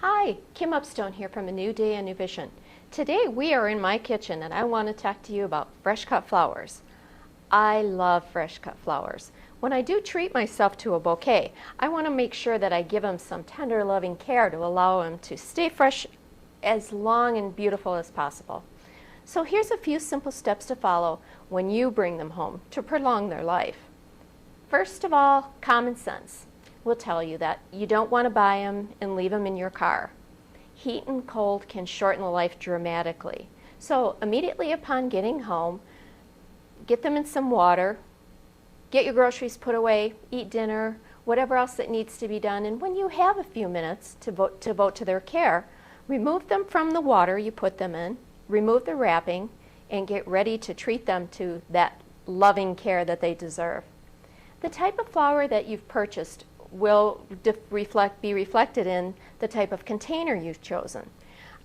Hi, Kim Upstone here from A New Day, A New Vision. Today we are in my kitchen and I want to talk to you about fresh cut flowers. I love fresh cut flowers. When I do treat myself to a bouquet, I want to make sure that I give them some tender, loving care to allow them to stay fresh as long and beautiful as possible. So here's a few simple steps to follow when you bring them home to prolong their life. First of all, common sense will tell you that you don't want to buy them and leave them in your car. Heat and cold can shorten the life dramatically. So immediately upon getting home, get them in some water, get your groceries put away, eat dinner, whatever else that needs to be done, and when you have a few minutes to devote to their care, remove them from the water you put them in, remove the wrapping, and get ready to treat them to that loving care that they deserve. The type of flower that you've purchased will be reflected in the type of container you've chosen.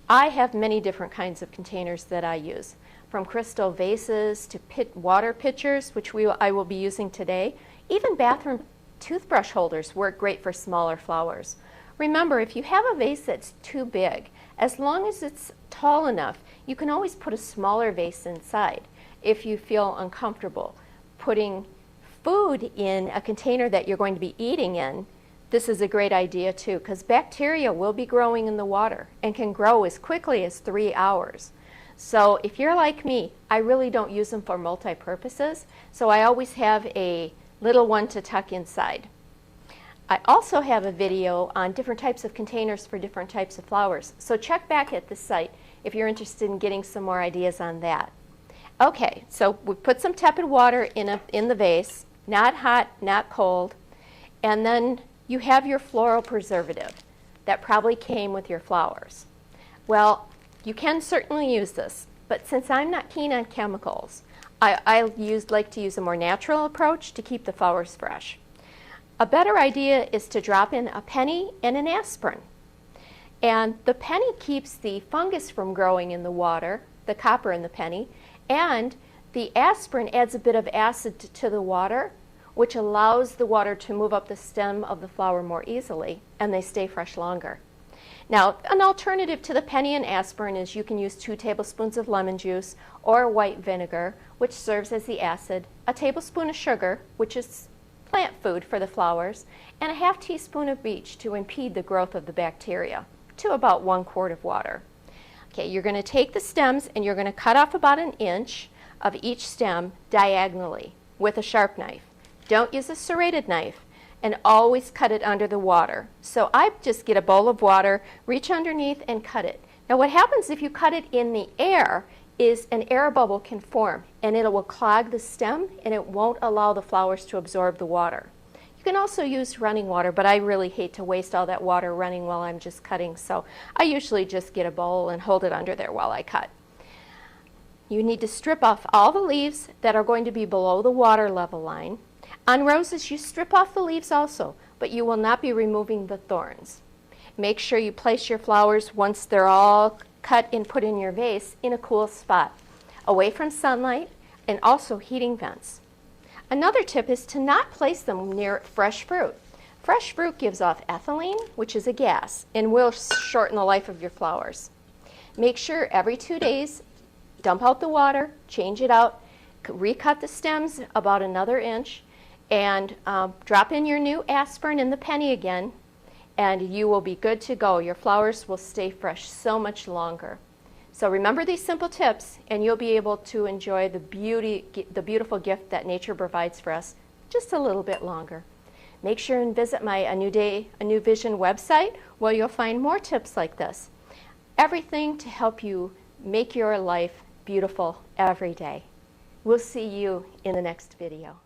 I have many different kinds of containers that I use, from crystal vases to water pitchers, which I will be using today. Even bathroom toothbrush holders work great for smaller flowers. Remember, if you have a vase that's too big, as long as it's tall enough, you can always put a smaller vase inside. If you feel uncomfortable putting food in a container that you're going to be eating in, this is a great idea too, because bacteria will be growing in the water and can grow as quickly as 3 hours. So if you're like me, I really don't use them for multi-purposes, so I always have a little one to tuck inside. I also have a video on different types of containers for different types of flowers, so check back at the site if you're interested in getting some more ideas on that. Okay, so we put some tepid water in the vase, not hot, not cold, and then you have your floral preservative that probably came with your flowers. Well, you can certainly use this, but since I'm not keen on chemicals, I like to use a more natural approach to keep the flowers fresh. A better idea is to drop in a penny and an aspirin. And the penny keeps the fungus from growing in the water, the copper in the penny, and the aspirin adds a bit of acid to the water, which allows the water to move up the stem of the flower more easily, and they stay fresh longer. Now, an alternative to the penny and aspirin is you can use 2 tablespoons of lemon juice or white vinegar, which serves as the acid, a tablespoon of sugar, which is plant food for the flowers, and a ½ teaspoon of bleach to impede the growth of the bacteria, to about 1 quart of water. Okay, you're going to take the stems and you're going to cut off about 1 inch of each stem diagonally with a sharp knife. Don't use a serrated knife, and always cut it under the water. So I just get a bowl of water, reach underneath and cut it. Now what happens if you cut it in the air is an air bubble can form and it will clog the stem and it won't allow the flowers to absorb the water. You can also use running water, but I really hate to waste all that water running while I'm just cutting, so I usually just get a bowl and hold it under there while I cut. You need to strip off all the leaves that are going to be below the water level line. On roses, you strip off the leaves also, but you will not be removing the thorns. Make sure you place your flowers, once they're all cut and put in your vase, in a cool spot, away from sunlight and also heating vents. Another tip is to not place them near fresh fruit. Fresh fruit gives off ethylene, which is a gas, and will shorten the life of your flowers. Make sure every 2 days, dump out the water, change it out, recut the stems about another inch, and drop in your new aspirin in the penny again, and you will be good to go. Your flowers will stay fresh so much longer. So remember these simple tips, and you'll be able to enjoy the beautiful gift that nature provides for us just a little bit longer. Make sure and visit my A New Day, A New Vision website, where you'll find more tips like this. Everything to help you make your life beautiful every day. We'll see you in the next video.